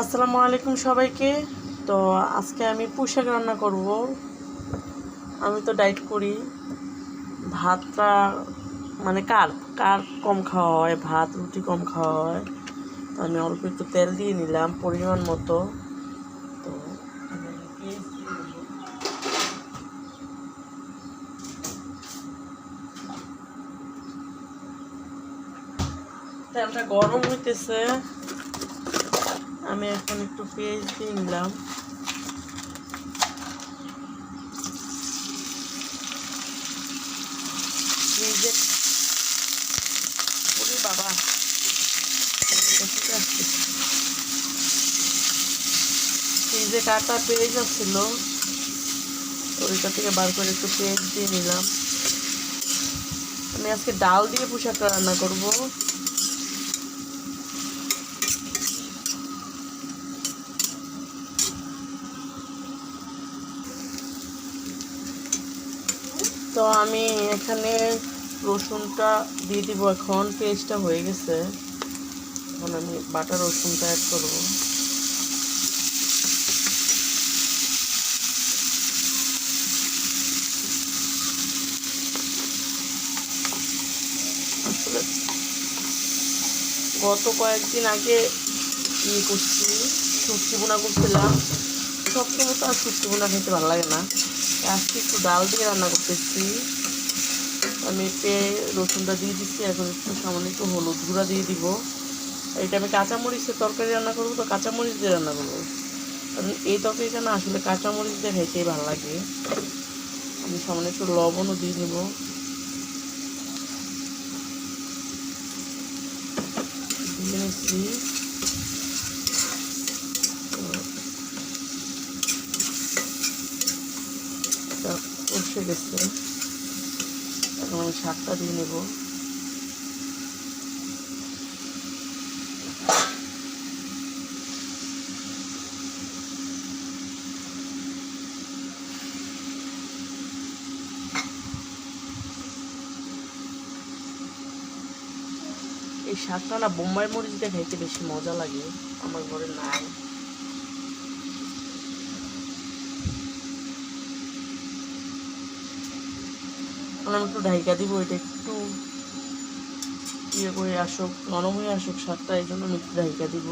আসসালামু আলাইকুম সবাইকে। তো আজকে আমি পুঁই শাক রান্না করব। আমি তো ডায়েট করি। ভাতটা মানে কার কার কম খাওয়া হয়, ভাত রুটি কম খাওয়া হয়। তো আমি অল্প একটু তেল দিয়ে নিলাম পরিমাণ মতো। তো তেলটা গরম হইতেছে, আমি এখন একটু পেঁয়াজ দিয়ে নিলাম। ফ্রিজে ওরে বাবা ফ্রিজে কাটা পেঁয়াজ ছিল, ওইটা থেকে বার করে একটু পেঁয়াজ দিয়ে নিলাম। আমি আজকে ডাল দিয়ে পুঁই শাকটা রান্না করব। তো আমি এখানে রসুনটা দিয়ে দিব। এখন পেস্টটা হয়ে গেছে, এখন আমি বাটা রসুনটা অ্যাড করব। আসলে গত কয়েকদিন আগে করছি, শুটকি বোনা করছিলাম। সবসময় তো আর শুটকি বোনা খেতে ভালো লাগে না, আজকে একটু ডাল দিয়ে রান্না করতেছি। আমি রসুনটা দিয়ে দিচ্ছি। এখন একটু সামান্য একটু হলুদ গুঁড়া দিয়ে দিব। এটা আমি কাঁচামরিচের তরকারি রান্না করবো, তো কাঁচামরিচ দিয়ে রান্না করবো, কারণ এই তরকারিটা না আসলে কাঁচামরিচ দিয়ে খাইতেই ভালো লাগে। আমি সামান্য একটু লবণও দিয়ে দেব। দিয়ে নিচ্ছি। কষে গেছে, এখন আমি শাকটা দিয়ে নেব। এই শাকটা না বোম্বাই মরিচ দিয়ে খাইতে বেশি মজা লাগে, আমার ঘরে নাই। আমি একটু ঢাইকা দিব, এটা একটু ইয়ে করে আসুক, নরম হয়ে আসুক শাকটা, এই জন্য আমি একটু ঢাইকা দিব।